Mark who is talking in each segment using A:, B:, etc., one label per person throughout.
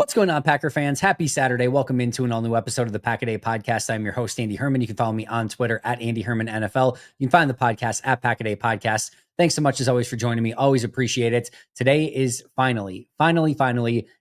A: What's going on, Packer fans? Happy Saturday. Welcome into an all-new episode of the Pack-A-Day Podcast. I'm your host, Andy Herman. You can follow me on Twitter at Andy Herman NFL. You can find the podcast at Pack-A-Day Podcast. Thanks so much, as always, for joining me. Always appreciate it. Today is finally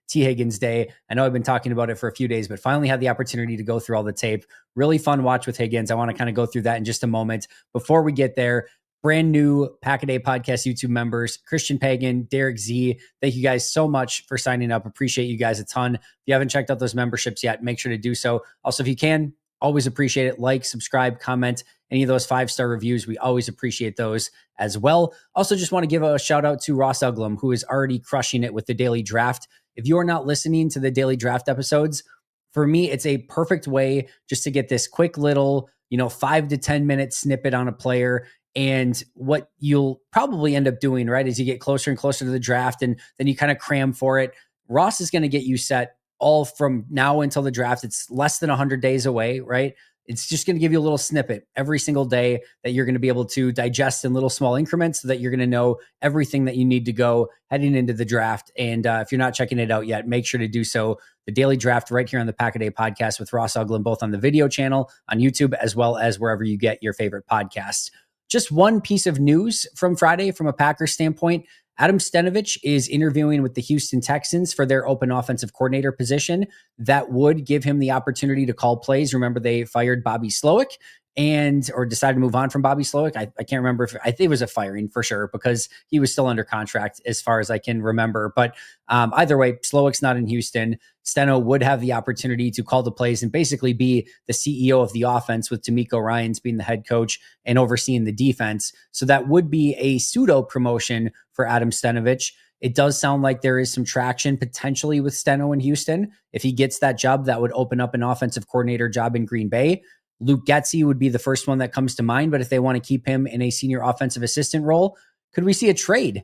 A: Tee Higgins Day. I know I've been talking about it for a few days, but finally had the opportunity to go through all the tape. Really fun watch with Higgins. I want to kind of go through that in just a moment. Before we get there, brand new Pack-A-Day Podcast YouTube members, Christian Pagan, Derek Z. Thank you guys so much for signing up. Appreciate you guys a ton. If you haven't checked out those memberships yet, make sure to do so. Also, if you can, always appreciate it. Like, subscribe, comment, any of those 5-star reviews. We always appreciate those as well. Also, just want to give a shout out to Ross Uglum, who is already crushing it with the daily draft. If you are not listening to the daily draft episodes, for me, it's a perfect way just to get this quick little, 5 to 10 minute snippet on a player. And what you'll probably end up doing, right, as you get closer and closer to the draft and then you kind of cram for it, Ross is going to get you set all from now until the draft. It's less than 100 days away, right? It's just going to give you a little snippet every single day that you're going to be able to digest in little small increments so that you're going to know everything that you need to go heading into the draft. And if you're not checking it out yet, make sure to do so. The daily draft right here on the Pack-A-Day Podcast with Ross Uglum, both on the video channel, on YouTube, as well as wherever you get your favorite podcasts. Just one piece of news from Friday from a Packers standpoint. Adam Stenavich is interviewing with the Houston Texans for their open offensive coordinator position. That would give him the opportunity to call plays. Remember, they fired Bobby Slowick or decided to move on from Bobby Slowick. I can't remember if I think it was a firing for sure because he was still under contract as far as I can remember. But either way, Slowick's not in Houston. Steno would have the opportunity to call the plays and basically be the CEO of the offense, with D'Amico Ryans being the head coach and overseeing the defense. So that would be a pseudo promotion for Adam Stenavich. It does sound like there is some traction potentially with Steno in Houston. If he gets that job, that would open up an offensive coordinator job in Green Bay. Luke Getsy would be the first one that comes to mind, but if they want to keep him in a senior offensive assistant role, could we see a trade?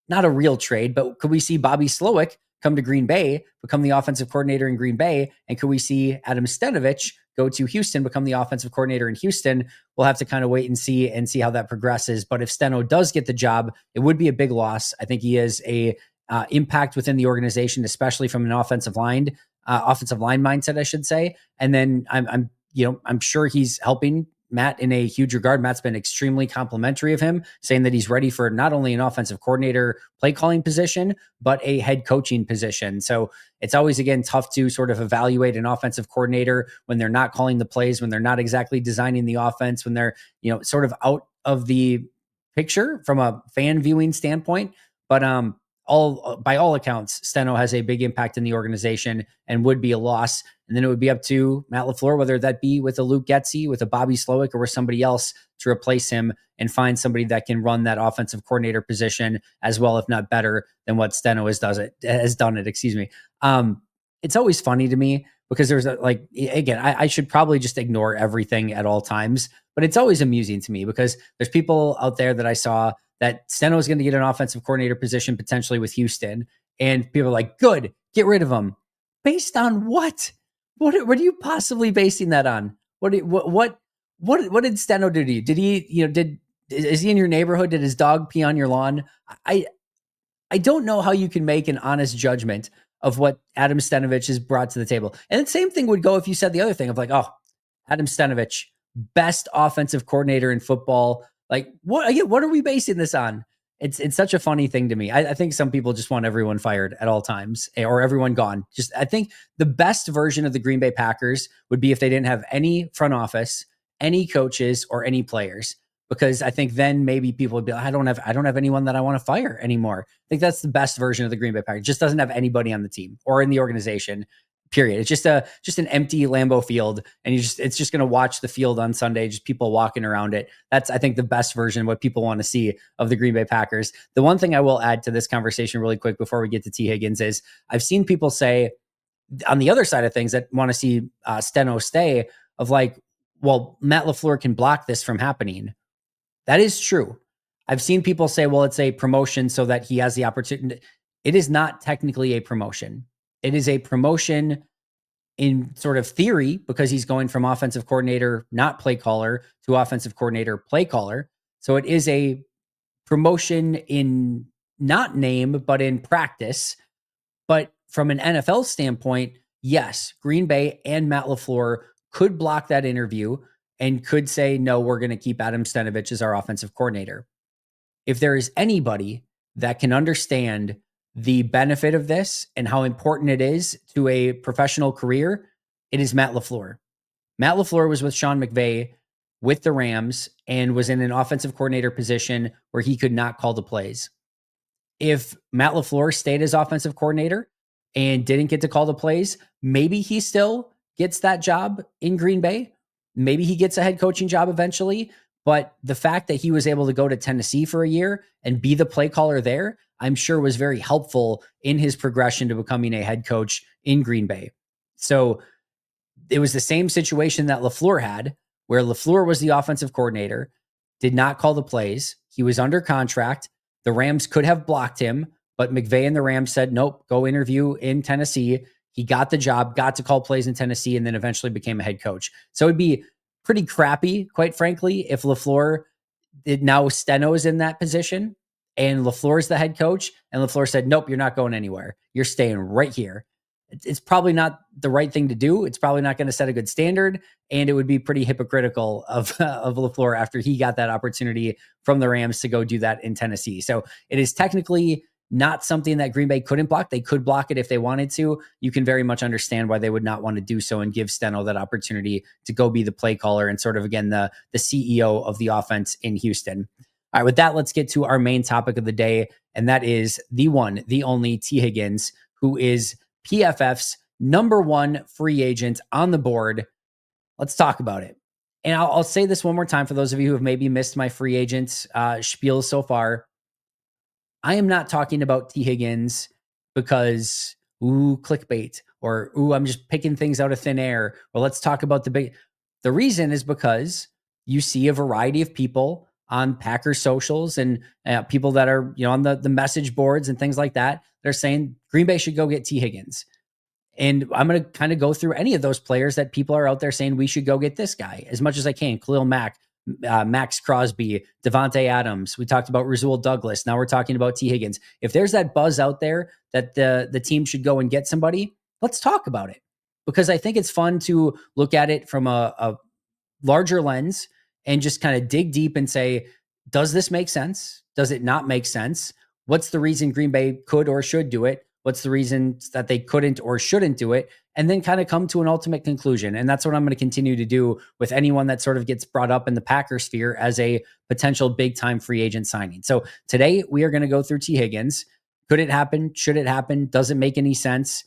A: Not a real trade, but could we see Bobby Slowick come to Green Bay, become the offensive coordinator in Green Bay? And could we see Adam Stenavich go to Houston, become the offensive coordinator in Houston? We'll have to kind of wait and see how that progresses. But if Steno does get the job, it would be a big loss. I think he is a impact within the organization, especially from an offensive line mindset, I should say. And then I'm sure he's helping Matt in a huge regard. Matt's been extremely complimentary of him, saying that he's ready for not only an offensive coordinator play calling position, but a head coaching position. So it's always, again, tough to sort of evaluate an offensive coordinator when they're not calling the plays, when they're not exactly designing the offense, when they're, sort of out of the picture from a fan viewing standpoint. But by all accounts, Steno has a big impact in the organization and would be a loss. And then it would be up to Matt LaFleur, whether that be with a Luke Getsy, with a Bobby Slowick, or with somebody else to replace him and find somebody that can run that offensive coordinator position as well, if not better than what Steno has done it. Excuse me. It's always funny to me because there's I should probably just ignore everything at all times, but it's always amusing to me because there's people out there that I saw that Steno is going to get an offensive coordinator position potentially with Houston, and people are like, good, get rid of him. Based on what? What are you possibly basing that on? What did Steno do to you? Did he, is he in your neighborhood? Did his dog pee on your lawn? I don't know how you can make an honest judgment of what Adam Stenavich has brought to the table. And the same thing would go if you said the other thing of like, oh, Adam Stenavich, best offensive coordinator in football. Like, what are we basing this on? It's such a funny thing to me. I think some people just want everyone fired at all times or everyone gone. I think the best version of the Green Bay Packers would be if they didn't have any front office, any coaches, or any players, because I think then maybe people would be like, I don't have anyone that I want to fire anymore. I think that's the best version of the Green Bay Packers. Just doesn't have anybody on the team or in the organization. Period. It's just an empty Lambeau field, and it's just going to watch the field on Sunday, just people walking around it. That's, I think, the best version, what people want to see of the Green Bay Packers. The one thing I will add to this conversation really quick before we get to Tee Higgins is I've seen people say on the other side of things that want to see Steno stay of like, well, Matt LaFleur can block this from happening. That is true. I've seen people say, well, it's a promotion so that he has the opportunity. It is not technically a promotion. It is a promotion in sort of theory because he's going from offensive coordinator, not play caller, to offensive coordinator, play caller. So it is a promotion in not name, but in practice. But from an NFL standpoint, yes, Green Bay and Matt LaFleur could block that interview and could say, no, we're going to keep Adam Stenavich as our offensive coordinator. If there is anybody that can understand the benefit of this and how important it is to a professional career, it is Matt LaFleur. Matt LaFleur was with Sean McVay with the Rams and was in an offensive coordinator position where he could not call the plays. If Matt LaFleur stayed as offensive coordinator and didn't get to call the plays, maybe he still gets that job in Green Bay. Maybe he gets a head coaching job eventually. But the fact that he was able to go to Tennessee for a year and be the play caller there, I'm sure was very helpful in his progression to becoming a head coach in Green Bay. So it was the same situation that LaFleur had, where LaFleur was the offensive coordinator, did not call the plays. He was under contract. The Rams could have blocked him, but McVay and the Rams said, nope, go interview in Tennessee. He got the job, got to call plays in Tennessee, and then eventually became a head coach. So it'd be pretty crappy, quite frankly, if LaFleur now Steno is in that position and LaFleur is the head coach, and LaFleur said, nope, you're not going anywhere. You're staying right here. It's probably not the right thing to do. It's probably not going to set a good standard, and it would be pretty hypocritical of LaFleur after he got that opportunity from the Rams to go do that in Tennessee. So it is technically not something that Green Bay couldn't block. They could block it if they wanted to. You can very much understand why they would not want to do so and give Steno that opportunity to go be the play caller and sort of, again, the CEO of the offense in Houston. All right, with that, let's get to our main topic of the day, and that is the one, the only Tee Higgins, who is PFF's number one free agent on the board. Let's talk about it. And I'll say this one more time for those of you who have maybe missed my free agent spiel so far. I am not talking about Tee Higgins because, clickbait, or, I'm just picking things out of thin air. Or let's talk about the big. The reason is because you see a variety of people on Packers socials and people that are, on the message boards and things like that. They're saying Green Bay should go get Tee Higgins. And I'm going to kind of go through any of those players that people are out there saying we should go get this guy as much as I can. Khalil Mack, Max Crosby, Devontae Adams. We talked about Rasul Douglas. Now we're talking about Tee Higgins. If there's that buzz out there that the team should go and get somebody, let's talk about it. Because I think it's fun to look at it from a larger lens and just kind of dig deep and say, does this make sense? Does it not make sense? What's the reason Green Bay could or should do it? What's the reason that they couldn't or shouldn't do it? And then kind of come to an ultimate conclusion. And that's what I'm going to continue to do with anyone that sort of gets brought up in the Packer sphere as a potential big time free agent signing. So today we are going to go through Tee Higgins. Could it happen? Should it happen? Does it make any sense?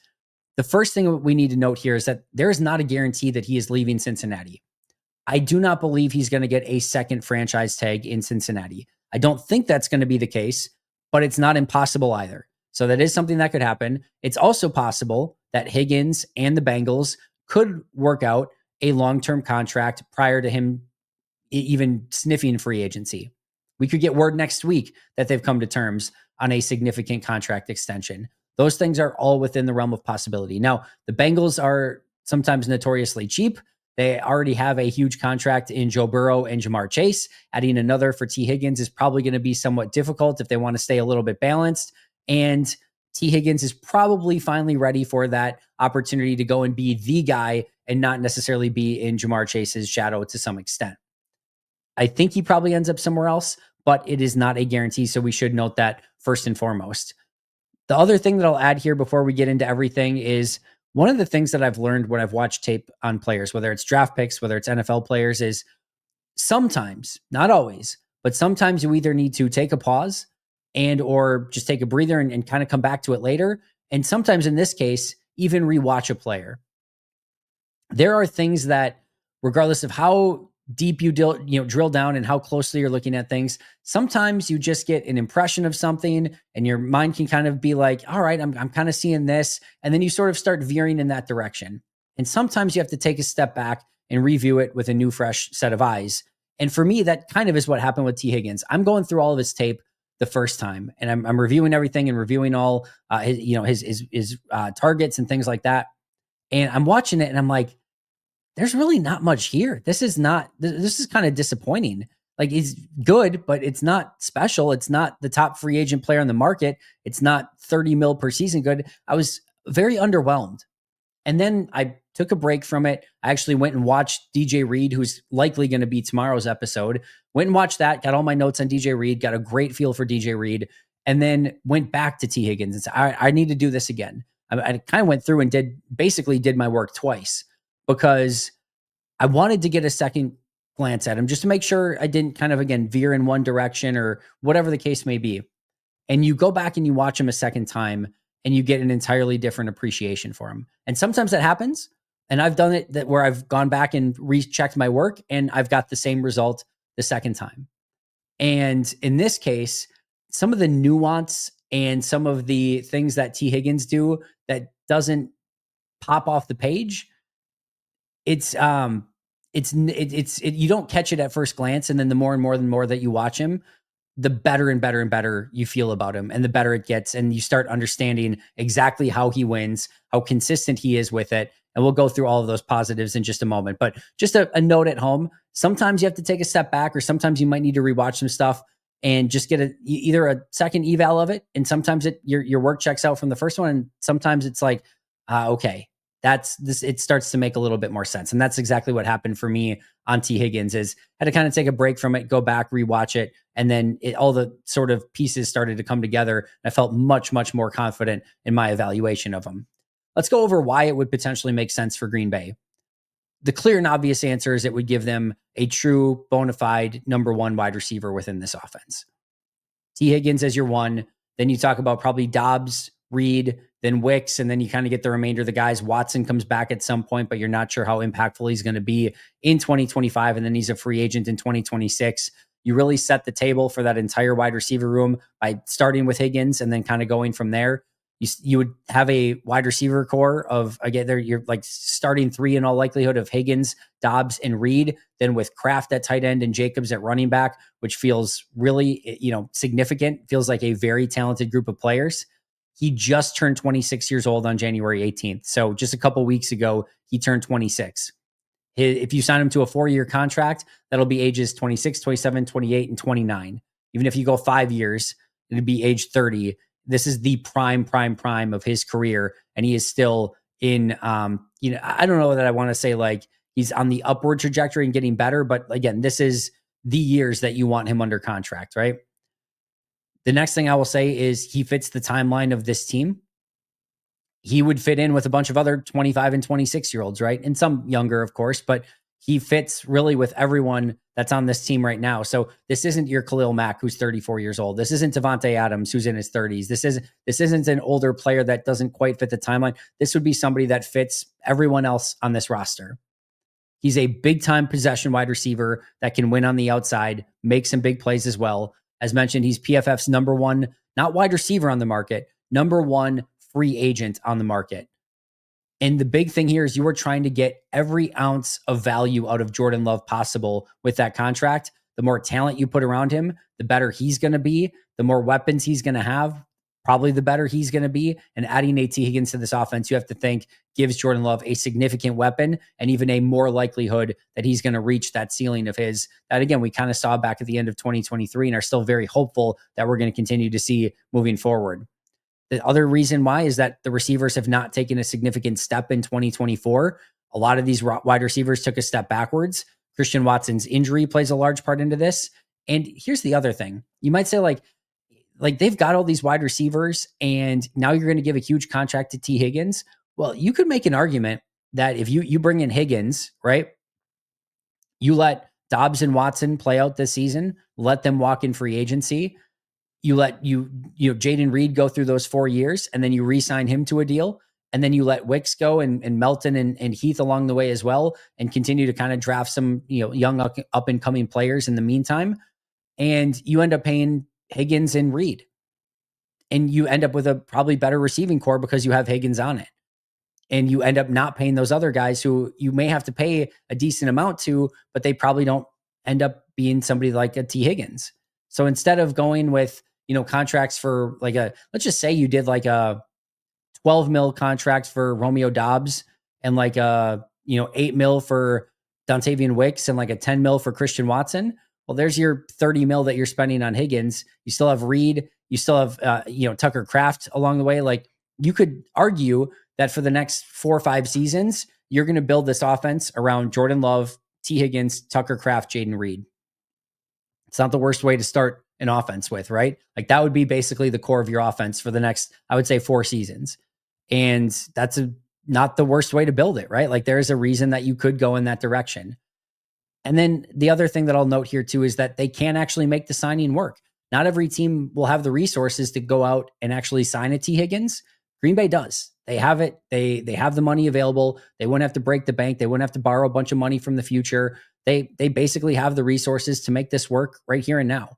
A: The first thing we need to note here is that there is not a guarantee that he is leaving Cincinnati. I do not believe he's going to get a second franchise tag in Cincinnati. I don't think that's going to be the case, but it's not impossible either. So that is something that could happen. It's also possible that Higgins and the Bengals could work out a long-term contract prior to him even sniffing free agency. We could get word next week that they've come to terms on a significant contract extension. Those things are all within the realm of possibility. Now, the Bengals are sometimes notoriously cheap. They already have a huge contract in Joe Burrow and Jamar Chase. Adding another for Tee Higgins is probably going to be somewhat difficult if they want to stay a little bit balanced. And Tee Higgins is probably finally ready for that opportunity to go and be the guy and not necessarily be in Jamar Chase's shadow to some extent. I think he probably ends up somewhere else, but it is not a guarantee. So we should note that first and foremost. The other thing that I'll add here before we get into everything is one of the things that I've learned when I've watched tape on players, whether it's draft picks, whether it's NFL players, is sometimes, not always, but sometimes you either need to take a pause and or just take a breather and kind of come back to it later. And sometimes in this case, even rewatch a player. There are things that, regardless of how deep you drill down and how closely you're looking at things, sometimes you just get an impression of something and your mind can kind of be like, all right, I'm kind of seeing this. And then you sort of start veering in that direction. And sometimes you have to take a step back and review it with a new, fresh set of eyes. And for me, that kind of is what happened with Tee Higgins. I'm going through all of his tape the first time, and I'm reviewing everything and reviewing all his targets and things like that. And I'm watching it and I'm like, there's really not much here. This is kind of disappointing. Like, he's good, but it's not special. It's not the top free agent player on the market. It's not 30 mil per season good. I was very underwhelmed. And then I took a break from it. I actually went and watched DJ Reed, who's likely going to be tomorrow's episode. Went and watched that, got all my notes on DJ Reed, got a great feel for DJ Reed, and then went back to Tee Higgins and said, I need to do this again. I kind of went through and did my work twice because I wanted to get a second glance at him just to make sure I didn't kind of, again, veer in one direction or whatever the case may be. And you go back and you watch him a second time and you get an entirely different appreciation for him. And sometimes that happens. And I've done it where I've gone back and rechecked my work and I've got the same result the second time. And in this case, some of the nuance and some of the things that Tee Higgins do that doesn't pop off the page, you don't catch it at first glance. And then the more and more that you watch him, the better and better and better you feel about him and the better it gets. And you start understanding exactly how he wins, how consistent he is with it. And we'll go through all of those positives in just a moment. But just a note at home, sometimes you have to take a step back or sometimes you might need to rewatch some stuff and just get either a second eval of it. And sometimes your work checks out from the first one. And sometimes it's like, okay, that's this, it starts to make a little bit more sense. And that's exactly what happened for me on Tee Higgins is I had to kind of take a break from it, go back, rewatch it. And then all the sort of pieces started to come together. And I felt much, much more confident in my evaluation of him. Let's go over why it would potentially make sense for Green Bay. The clear and obvious answer is it would give them a true bona fide number one wide receiver within this offense. Tee Higgins as your one. Then you talk about probably Dobbs, Reed, then Wicks, and then you kind of get the remainder of the guys. Watson comes back at some point, but you're not sure how impactful he's going to be in 2025, and then he's a free agent in 2026. You really set the table for that entire wide receiver room by starting with Higgins and then kind of going from there. You would have a wide receiver core of, again, you're like starting three in all likelihood of Higgins, Dobbs, and Reed, then with Kraft at tight end and Jacobs at running back, which feels really, significant, feels like a very talented group of players. He just turned 26 years old on January 18th. So just a couple weeks ago, he turned 26. If you sign him to a 4-year contract, that'll be ages 26, 27, 28, and 29. Even if you go 5 years, it'd be age 30. This is the prime of his career. And he is still in, I don't know that I want to say like he's on the upward trajectory and getting better. But again, this is the years that you want him under contract, right? The next thing I will say is he fits the timeline of this team. He would fit in with a bunch of other 25 and 26-year-olds, right? And some younger, of course, but he fits really with everyone that's on this team right now. So this isn't your Khalil Mack, who's 34 years old. This isn't Devontae Adams, who's in his 30s. This isn't an older player that doesn't quite fit the timeline. This would be somebody that fits everyone else on this roster. He's a big-time possession wide receiver that can win on the outside, make some big plays as well. As mentioned, he's PFF's number one, not wide receiver on the market, number one free agent on the market. And the big thing here is you are trying to get every ounce of value out of Jordan Love possible with that contract. The more talent you put around him, the better he's going to be. The more weapons he's going to have, probably the better he's going to be. And adding Tee Higgins to this offense, you have to think gives Jordan Love a significant weapon and even a more likelihood that he's going to reach that ceiling of his that, again, we kind of saw back at the end of 2023 and are still very hopeful that we're going to continue to see moving forward. The other reason why is that the receivers have not taken a significant step in 2024. A lot of these wide receivers took a step backwards. Christian Watson's injury plays a large part into this. And here's the other thing. You might say like they've got all these wide receivers and now you're going to give a huge contract to Tee Higgins. Well, you could make an argument that if you bring in Higgins, right? You let Dobbs and Watson play out this season, let them walk in free agency. You let Jaden Reed go through those 4 years and then you re-sign him to a deal. And then you let Wicks go and Melton and Heath along the way as well and continue to kind of draft some, young up and coming players in the meantime. And you end up paying Higgins and Reed. And you end up with a probably better receiving core because you have Higgins on it. And you end up not paying those other guys who you may have to pay a decent amount to, but they probably don't end up being somebody like a Tee Higgins. So instead of going with, contracts for let's just say you did like a 12 mil contract for Romeo Dobbs and like a, 8 mil for Dontavian Wicks and like a 10 mil for Christian Watson. Well, there's your 30 mil that you're spending on Higgins. You still have Reed. You still have, Tucker Kraft along the way. Like you could argue that for the next 4 or 5 seasons, you're going to build this offense around Jordan Love, Tee Higgins, Tucker Kraft, Jaden Reed. It's not the worst way to start an offense with, right? Like that would be basically the core of your offense for the next, I would say, 4 seasons. And that's not the worst way to build it, right? Like there's a reason that you could go in that direction. And then the other thing that I'll note here too is that they can actually make the signing work. Not every team will have the resources to go out and actually sign a Tee Higgins. Green Bay does. They have it. They have the money available. They wouldn't have to break the bank. They wouldn't have to borrow a bunch of money from the future. They basically have the resources to make this work right here and now.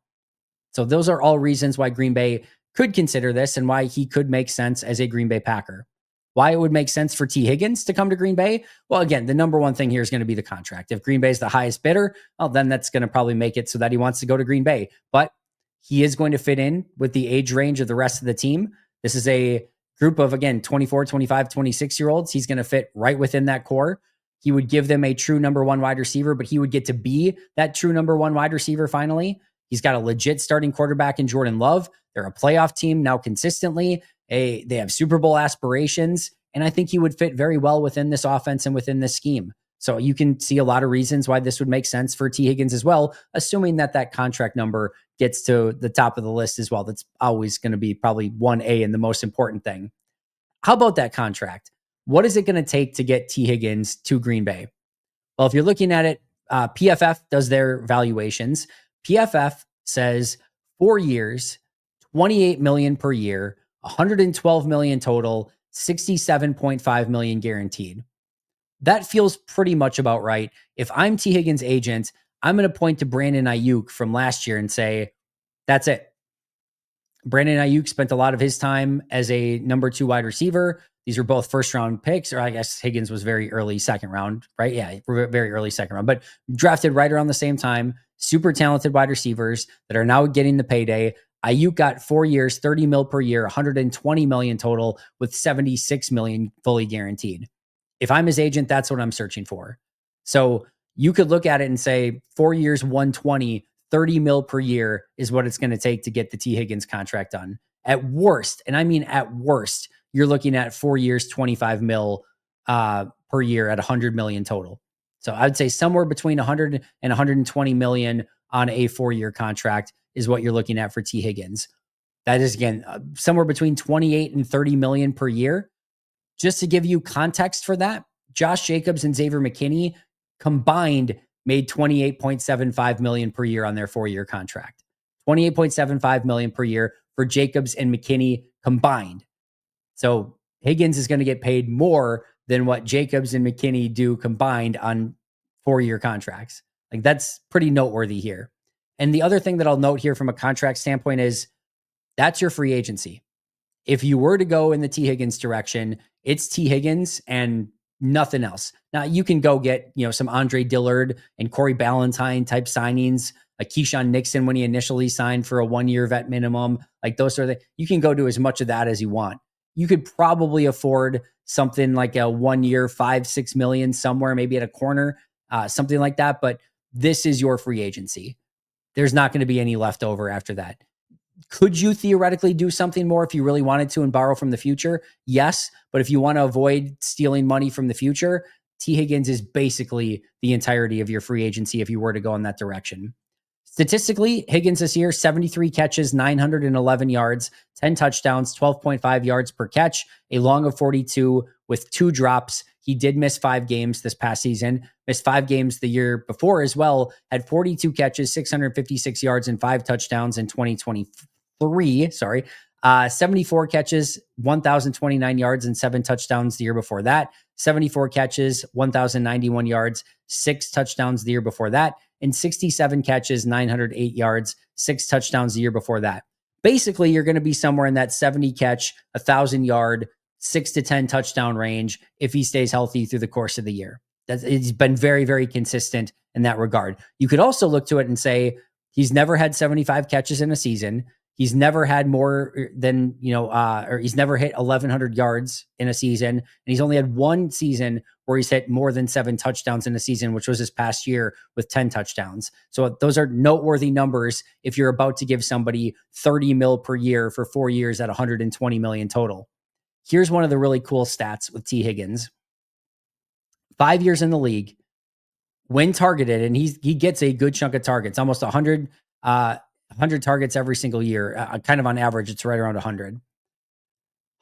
A: So those are all reasons why Green Bay could consider this and why he could make sense as a Green Bay Packer. Why it would make sense for Tee Higgins to come to Green Bay? Well, again, the number one thing here is going to be the contract. If Green Bay is the highest bidder, well, then that's going to probably make it so that he wants to go to Green Bay. But he is going to fit in with the age range of the rest of the team. This is a group of, again, 24, 25, 26-year-olds. He's going to fit right within that core. He would give them a true number one wide receiver, but he would get to be that true number one wide receiver finally. He's got a legit starting quarterback in Jordan Love. They're a playoff team now consistently. They have Super Bowl aspirations, and I think he would fit very well within this offense and within this scheme. So you can see a lot of reasons why this would make sense for Tee Higgins as well, assuming that that contract number gets to the top of the list as well. That's always going to be probably 1A and the most important thing. How about that contract? What is it going to take to get Tee Higgins to Green Bay? Well, if you're looking at it, PFF does their valuations. PFF says 4 years, $28 million per year, $112 million total, $67.5 million guaranteed. That feels pretty much about right. If I'm Tee Higgins' agent, I'm going to point to Brandon Ayuk from last year and say, that's it. Brandon Ayuk spent a lot of his time as a number 2 wide receiver. These were both first round picks, or I guess Higgins was very early second round, right? Yeah, very early second round, but drafted right around the same time. Super talented wide receivers that are now getting the payday. Ayuk got 4 years, 30 mil per year, 120 million total with 76 million fully guaranteed. If I'm his agent, that's what I'm searching for. So you could look at it and say 4 years, 120, 30 mil per year is what it's going to take to get the Tee Higgins contract done. At worst, and I mean at worst, you're looking at 4 years, 25 mil per year at 100 million total. So I'd say somewhere between 100 and 120 million on a 4-year contract is what you're looking at for Tee Higgins. That is, again, somewhere between 28 and 30 million per year. Just to give you context for that, Josh Jacobs and Xavier McKinney combined made 28.75 million per year on their 4-year contract. 28.75 million per year for Jacobs and McKinney combined. So Higgins is going to get paid more than what Jacobs and McKinney do combined on 4-year contracts. Like that's pretty noteworthy here. And the other thing that I'll note here from a contract standpoint is that's your free agency. If you were to go in the Tee Higgins direction, it's Tee Higgins and nothing else. Now you can go get, some Andre Dillard and Corey Ballantyne type signings, like Keyshawn Nixon when he initially signed for a 1-year vet minimum, like those sort of things. You can go do as much of that as you want. You could probably afford something like a 1-year, 5-6 million somewhere, maybe at a corner, something like that. But this is your free agency. There's not going to be any left over after that. Could you theoretically do something more if you really wanted to and borrow from the future? Yes. But if you want to avoid stealing money from the future, Tee Higgins is basically the entirety of your free agency if you were to go in that direction. Statistically, Higgins this year, 73 catches, 911 yards, 10 touchdowns, 12.5 yards per catch, a long of 42 with 2 drops. He did miss 5 games this past season, missed 5 games the year before as well, had 42 catches, 656 yards, and 5 touchdowns in 2023. 74 catches, 1,029 yards, and 7 touchdowns the year before that. 74 catches, 1,091 yards, 6 touchdowns the year before that, and 67 catches, 908 yards, 6 touchdowns the year before that. Basically, you're going to be somewhere in that 70 catch, 1,000 yard, 6 to 10 touchdown range if he stays healthy through the course of the year. It's been very, very consistent in that regard. You could also look to it and say he's never had 75 catches in a season. He's never had more than, or he's never hit 1,100 yards in a season. And he's only had 1 season where he's hit more than 7 touchdowns in a season, which was this past year with 10 touchdowns. So those are noteworthy numbers if you're about to give somebody 30 mil per year for 4 years at 120 million total. Here's one of the really cool stats with Tee Higgins. 5 years in the league, when targeted, and he gets a good chunk of targets, almost 100 targets every single year. Kind of on average, it's right around 100.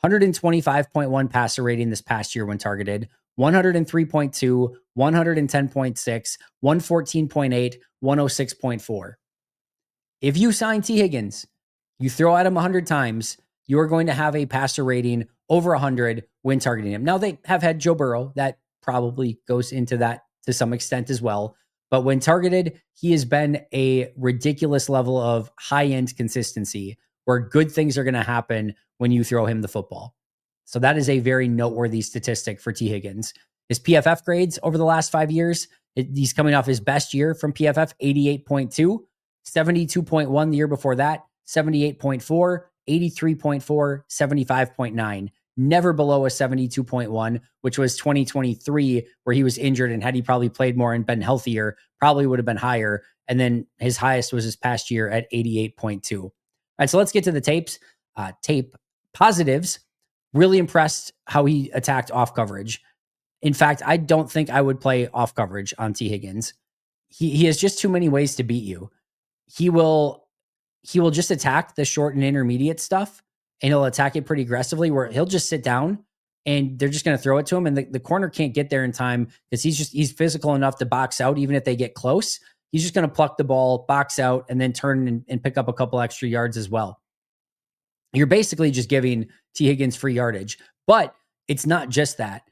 A: 125.1 passer rating this past year when targeted, 103.2, 110.6, 114.8, 106.4. If you sign Tee Higgins, you throw at him 100 times, you're going to have a passer rating over 100 when targeting him. Now, they have had Joe Burrow. That probably goes into that to some extent as well. But when targeted, he has been a ridiculous level of high-end consistency where good things are going to happen when you throw him the football. So that is a very noteworthy statistic for Tee Higgins. His PFF grades over the last 5 years, he's coming off his best year from PFF, 88.2, 72.1 the year before that, 78.4, 83.4, 75.9. Never below a 72.1, which was 2023, where he was injured, and had he probably played more and been healthier, probably would have been higher. And then his highest was his past year at 88.2. All right, so let's get to the tape positives. Really impressed how he attacked off coverage. In fact, I don't think I would play off coverage on Tee Higgins. He has just too many ways to beat you. He will just attack the short and intermediate stuff, and he'll attack it pretty aggressively, where he'll just sit down and they're just going to throw it to him. And the corner can't get there in time because he's physical enough to box out. Even if they get close, he's just going to pluck the ball, box out, and then turn and pick up a couple extra yards as well. You're basically just giving Tee Higgins free yardage, but it's not just that.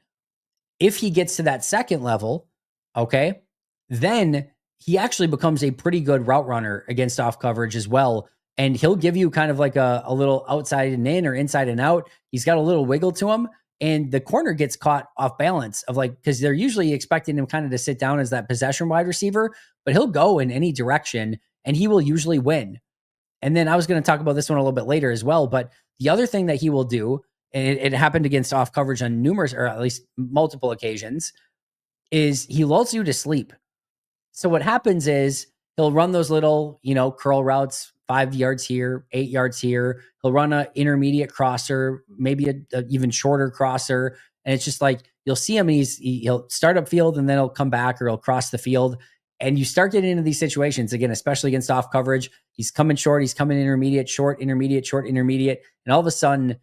A: If he gets to that second level, okay, then he actually becomes a pretty good route runner against off coverage as well. And he'll give you kind of like a little outside and in or inside and out. He's got a little wiggle to him. And the corner gets caught off balance of because they're usually expecting him kind of to sit down as that possession wide receiver, but he'll go in any direction and he will usually win. And then I was going to talk about this one a little bit later as well. But the other thing that he will do, and it happened against off coverage on numerous, or at least multiple occasions, is he lulls you to sleep. So what happens is he'll run those little, curl routes, 5 yards here, 8 yards here. He'll run an intermediate crosser, maybe a even shorter crosser. And it's just like, you'll see him and he'll start up field and then he'll come back, or he'll cross the field. And you start getting into these situations again, especially against off coverage. He's coming short, he's coming intermediate, short, intermediate, short, intermediate. And all of a sudden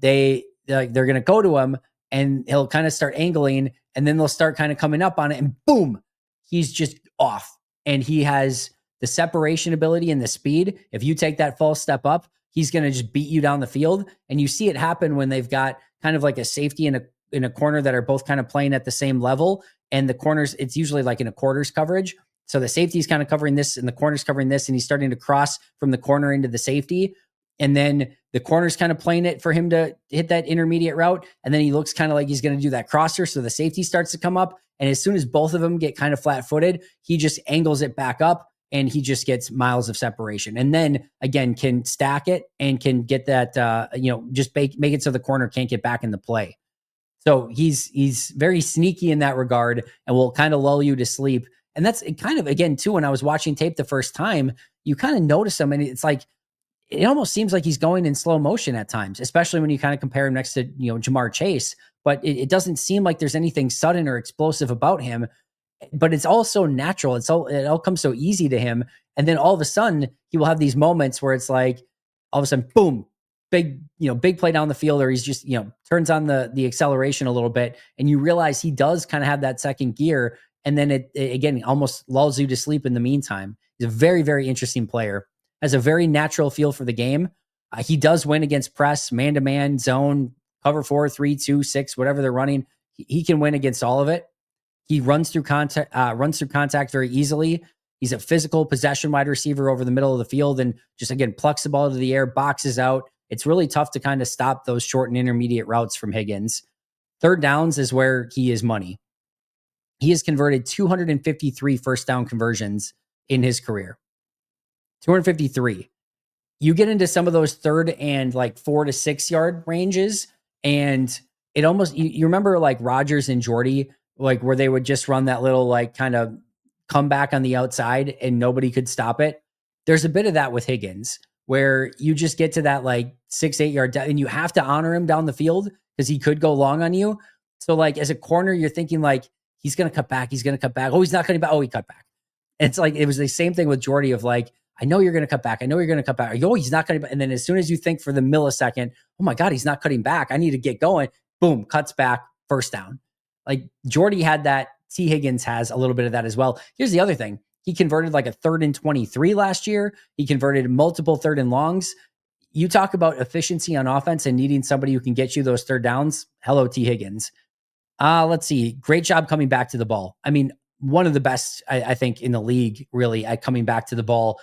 A: they're going to go to him and he'll kind of start angling, and then they'll start kind of coming up on it, and boom, he's just off. And he has the separation ability and the speed. If you take that false step up, he's going to just beat you down the field. And you see it happen when they've got kind of like a safety in a corner that are both kind of playing at the same level. And the corners, it's usually like in a quarters coverage. So the safety is kind of covering this and the corner's covering this, and he's starting to cross from the corner into the safety. And then the corner's kind of playing it for him to hit that intermediate route. And then he looks kind of like he's going to do that crosser. So the safety starts to come up. And as soon as both of them get kind of flat footed, he just angles it back up and he just gets miles of separation. And then again, can stack it and can get that, just make it so the corner can't get back in the play. So he's very sneaky in that regard and will kind of lull you to sleep. And that's kind of, again, too, when I was watching tape the first time, you kind of notice him, and it's like, it almost seems like he's going in slow motion at times, especially when you kind of compare him next to, Jamar Chase. But it doesn't seem like there's anything sudden or explosive about him. But it's all so natural. It all comes so easy to him. And then all of a sudden, he will have these moments where it's like, all of a sudden, boom, big play down the field, or he's just, turns on the acceleration a little bit, and you realize he does kind of have that second gear. And then it again almost lulls you to sleep in the meantime. He's a very, very interesting player. Has a very natural feel for the game. He does win against press, man-to-man, zone, cover 4, 3, 2, 6, whatever they're running. He can win against all of it. He runs through contact very easily. He's a physical possession wide receiver over the middle of the field, and just again plucks the ball to the air, boxes out. It's really tough to kind of stop those short and intermediate routes from Higgins. Third downs is where he is money. He has converted 253 first down conversions in his career. 253. You get into some of those third and like 4 to 6 yard ranges, and it almost, you remember like Rodgers and Jordy, like where they would just run that little like kind of comeback on the outside and nobody could stop it. There's a bit of that with Higgins, where you just get to that like 6, 8 yard and you have to honor him down the field because he could go long on you. So like as a corner, you're thinking like he's gonna cut back, he's gonna cut back. Oh, he's not cutting back. Oh, he cut back. It's like it was the same thing with Jordy of like, I know you're gonna cut back. I know you're gonna cut back. Oh, he's not cutting back. And then as soon as you think for the millisecond, oh my God, he's not cutting back. I need to get going. Boom, cuts back, first down. Like Jordy had that. Tee Higgins has a little bit of that as well. Here's the other thing. He converted like a 3rd and 23 last year. He converted multiple 3rd and longs. You talk about efficiency on offense and needing somebody who can get you those 3rd downs. Hello, Tee Higgins. Let's see. Great job coming back to the ball. I mean, one of the best, I think, in the league, really, at coming back to the ball.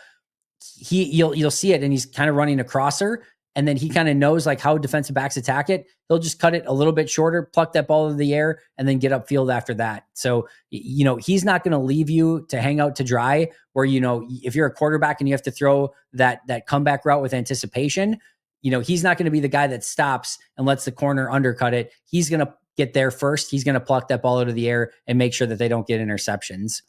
A: You'll see it, and he's kind of running a crosser, and then he kind of knows like how defensive backs attack it. He'll just cut it a little bit shorter, pluck that ball into the air, and then get upfield after that. So, he's not going to leave you to hang out to dry where, if you're a quarterback and you have to throw that comeback route with anticipation, he's not going to be the guy that stops and lets the corner undercut it. He's going to get there first. He's going to pluck that ball out of the air and make sure that they don't get interceptions.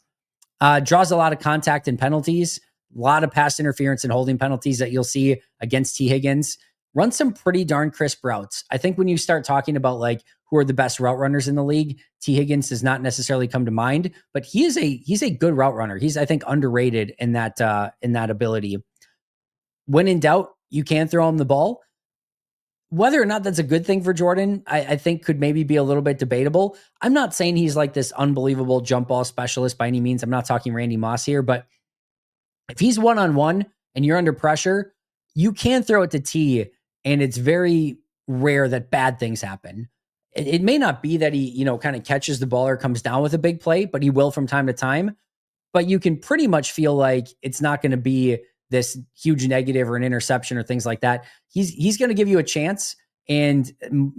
A: Draws a lot of contact and penalties. A lot of pass interference and holding penalties that you'll see against Tee Higgins. Runs some pretty darn crisp routes. I think when you start talking about like who are the best route runners in the league, Tee Higgins does not necessarily come to mind, but he's a good route runner. He's, I think, underrated in that ability. When in doubt, you can throw him the ball. Whether or not that's a good thing for Jordan, I think could maybe be a little bit debatable. I'm not saying he's like this unbelievable jump ball specialist by any means. I'm not talking Randy Moss here, but if he's one-on-one and you're under pressure, you can throw it to T, and it's very rare that bad things happen. It may not be that he, kind of catches the ball or comes down with a big play, but he will from time to time. But you can pretty much feel like it's not going to be this huge negative or an interception or things like that. He's going to give you a chance, and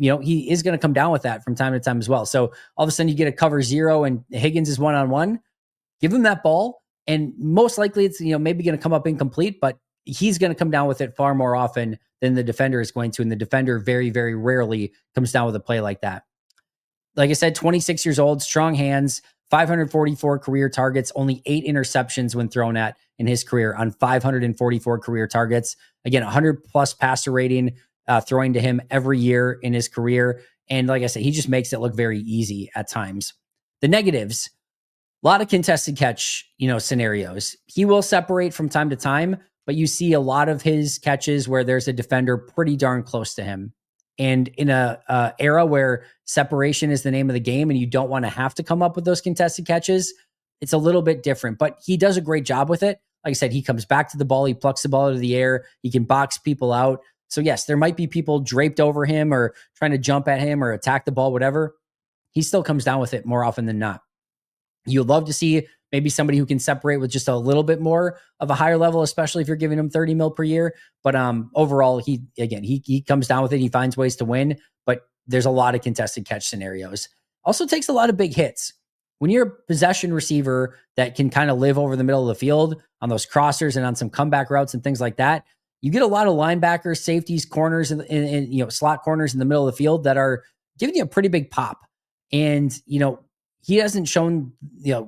A: he is going to come down with that from time to time as well. So all of a sudden you get a cover 0 and Higgins is one-on-one. Give him that ball. And most likely it's, maybe going to come up incomplete, but he's going to come down with it far more often than the defender is going to. And the defender very, very rarely comes down with a play like that. Like I said, 26 years old, strong hands, 544 career targets, only 8 interceptions when thrown at in his career on 544 career targets. Again, 100 plus passer rating throwing to him every year in his career. And like I said, he just makes it look very easy at times. The negatives. A lot of contested catch, scenarios. He will separate from time to time, but you see a lot of his catches where there's a defender pretty darn close to him. And in a era where separation is the name of the game and you don't want to have to come up with those contested catches, it's a little bit different, but he does a great job with it. Like I said, he comes back to the ball, he plucks the ball out of the air, he can box people out. So yes, there might be people draped over him or trying to jump at him or attack the ball, whatever. He still comes down with it more often than not. You'd love to see maybe somebody who can separate with just a little bit more of a higher level, especially if you're giving him 30 mil per year. But overall, he comes down with it. He finds ways to win, but there's a lot of contested catch scenarios. Also takes a lot of big hits. When you're a possession receiver that can kind of live over the middle of the field on those crossers and on some comeback routes and things like that, you get a lot of linebackers, safeties, corners, and slot corners in the middle of the field that are giving you a pretty big pop. And, he hasn't shown,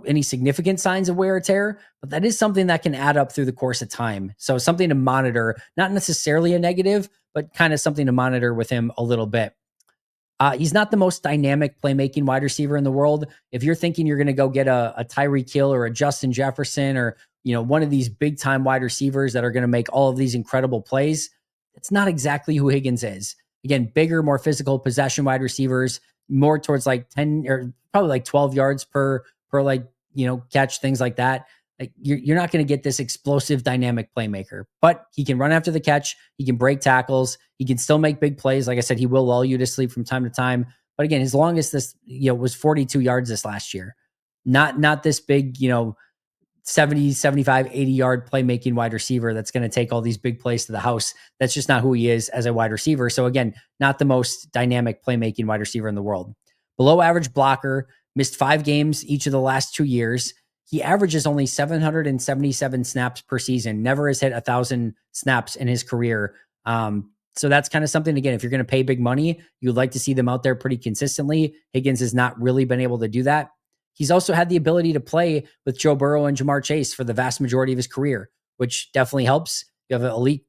A: any significant signs of wear or tear, but that is something that can add up through the course of time. So something to monitor, not necessarily a negative, but kind of something to monitor with him a little bit. He's not the most dynamic playmaking wide receiver in the world. If you're thinking you're going to go get a Tyreek Hill or a Justin Jefferson or, one of these big time wide receivers that are going to make all of these incredible plays, it's not exactly who Higgins is. Again, bigger, more physical possession wide receivers, more towards like 10 or probably like 12 yards per catch, things like that. Like you're not going to get this explosive dynamic playmaker, but he can run after the catch. He can break tackles. He can still make big plays. Like I said, he will lull you to sleep from time to time. But again, his longest was 42 yards this last year. Not this big, 70, 75, 80 yard playmaking wide receiver that's going to take all these big plays to the house. That's just not who he is as a wide receiver. So again, not the most dynamic playmaking wide receiver in the world. Below average blocker, missed 5 games each of the last 2 years. He averages only 777 snaps per season, never has hit 1,000 snaps in his career. So that's kind of something, again, if you're going to pay big money, you'd like to see them out there pretty consistently. Higgins has not really been able to do that. He's also had the ability to play with Joe Burrow and Jamar Chase for the vast majority of his career, which definitely helps. You have an elite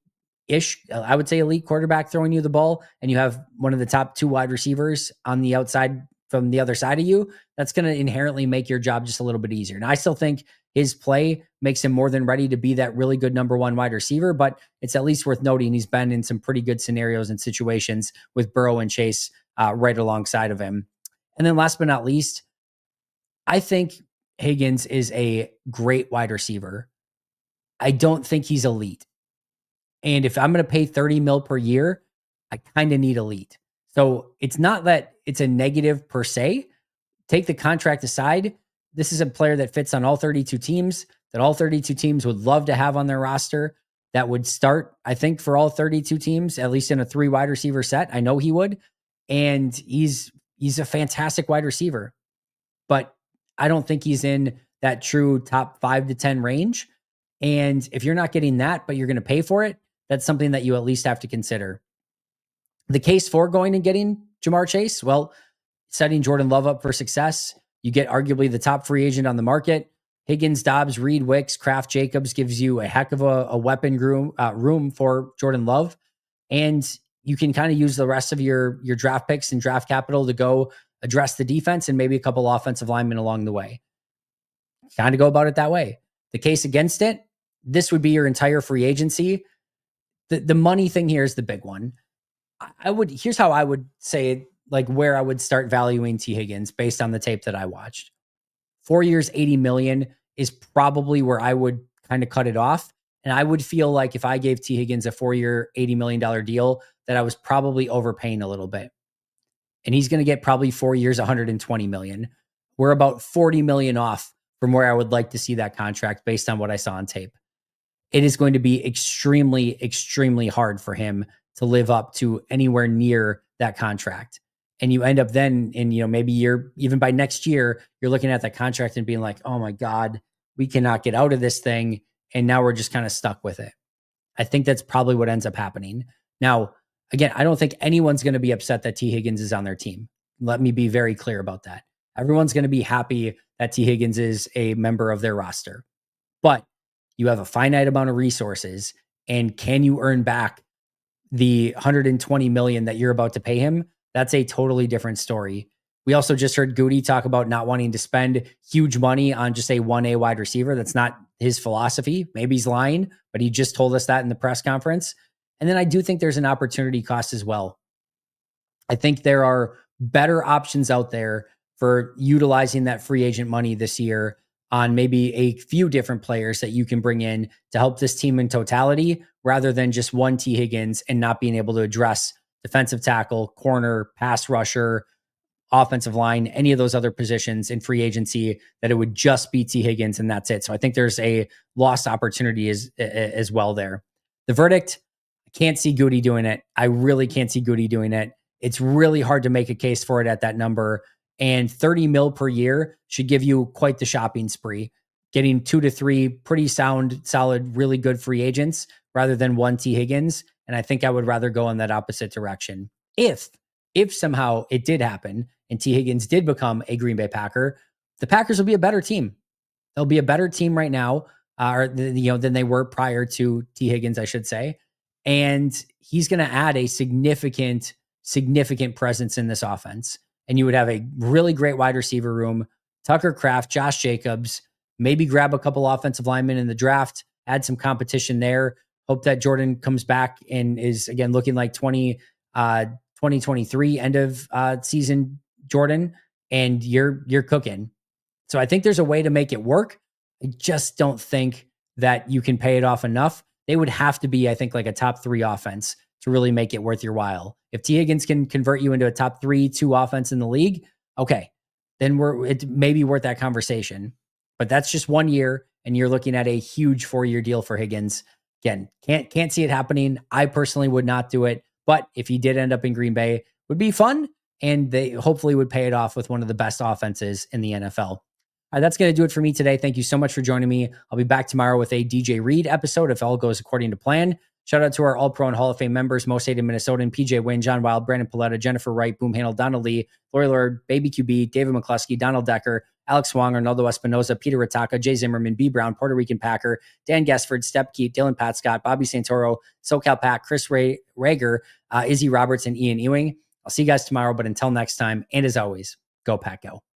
A: ish, I would say elite quarterback throwing you the ball, and you have one of the top 2 wide receivers on the outside from the other side of you, that's going to inherently make your job just a little bit easier. And I still think his play makes him more than ready to be that really good number 1 wide receiver, but it's at least worth noting he's been in some pretty good scenarios and situations with Burrow and Chase right alongside of him. And then last but not least, I think Higgins is a great wide receiver. I don't think he's elite. And if I'm going to pay 30 mil per year, I kind of need elite. So it's not that it's a negative per se. Take the contract aside. This is a player that fits on all 32 teams, that all 32 teams would love to have on their roster, that would start, I think, for all 32 teams, at least in a 3 wide receiver set. I know he would. And he's a fantastic wide receiver. But I don't think he's in that true top 5 to 10 range. And if you're not getting that, but you're going to pay for it, that's something that you at least have to consider. The case for going and getting Jamar Chase, well, setting Jordan Love up for success. You get arguably the top free agent on the market. Higgins, Dobbs, Reed, Wicks, Kraft, Jacobs gives you a heck of a weapon room for Jordan Love. And you can kind of use the rest of your draft picks and draft capital to go address the defense and maybe a couple offensive linemen along the way. Kind of go about it that way. The case against it, this would be your entire free agency. The money thing here is the big one. Here's how I would say it, like where I would start valuing Tee Higgins based on the tape that I watched. 4 years, 80 million is probably where I would kind of cut it off. And I would feel like if I gave Tee Higgins a 4-year, $80 million deal, that I was probably overpaying a little bit. And he's going to get probably 4 years, 120 million. We're about 40 million off from where I would like to see that contract based on what I saw on tape. It is going to be extremely, extremely hard for him to live up to anywhere near that contract. And you end up then in, maybe even by next year, you're looking at that contract and being like, oh my God, we cannot get out of this thing. And now we're just kind of stuck with it. I think that's probably what ends up happening. Now, again, I don't think anyone's going to be upset that Tee Higgins is on their team. Let me be very clear about that. Everyone's going to be happy that Tee Higgins is a member of their roster. But you have a finite amount of resources, and can you earn back the 120 million that you're about to pay him? That's a totally different story. We also just heard Goody talk about not wanting to spend huge money on just a 1A wide receiver. That's not his philosophy. Maybe he's lying, but he just told us that in the press conference. And then I do think there's an opportunity cost as well. I think there are better options out there for utilizing that free agent money this year on maybe a few different players that you can bring in to help this team in totality, rather than just one Tee Higgins and not being able to address defensive tackle, corner, pass rusher, offensive line, any of those other positions in free agency, that it would just be Tee Higgins and that's it. So I think there's a lost opportunity as well there. The verdict, I can't see Goody doing it. I really can't see Goody doing it. It's really hard to make a case for it at that number. And 30 mil per year should give you quite the shopping spree, getting 2 to 3 pretty solid, really good free agents rather than one Tee Higgins. And I think I would rather go in that opposite direction. If somehow it did happen and Tee Higgins did become a Green Bay Packer, the Packers will be a better team. They'll be a better team right now, than they were prior to Tee Higgins, I should say. And he's going to add a significant presence in this offense. And you would have a really great wide receiver room, Tucker Kraft, Josh Jacobs, maybe grab a couple offensive linemen in the draft, add some competition there. Hope that Jordan comes back and is, again, looking like 2023 end of season Jordan, and you're cooking. So I think there's a way to make it work. I just don't think that you can pay it off enough. They would have to be, I think, like a top 3 offense to really make it worth your while. If Tee Higgins can convert you into a top 3-2 offense in the league, okay, then it may be worth that conversation. But that's just 1 year, and you're looking at a huge 4-year deal for Higgins. Again, can't see it happening. I personally would not do it. But if he did end up in Green Bay, it would be fun, and they hopefully would pay it off with one of the best offenses in the NFL. All right, that's going to do it for me today. Thank you so much for joining me. I'll be back tomorrow with a DJ Reed episode if all goes according to plan. Shout out to our All-Pro and Hall of Fame members, Most Hated Minnesotan, PJ Wynn, John Wild, Brandon Paletta, Jennifer Wright, Boom Handle, Donald Lee, Lori Lord, Baby QB, David McCluskey, Donald Decker, Alex Wong, Arnaldo Espinoza, Peter Ritaka, Jay Zimmerman, B. Brown, Puerto Rican Packer, Dan Gesford, Step Keat, Dylan Pat Scott, Bobby Santoro, SoCal Pack, Chris Rager, Izzy Roberts, and Ian Ewing. I'll see you guys tomorrow, but until next time, and as always, go Pack Go.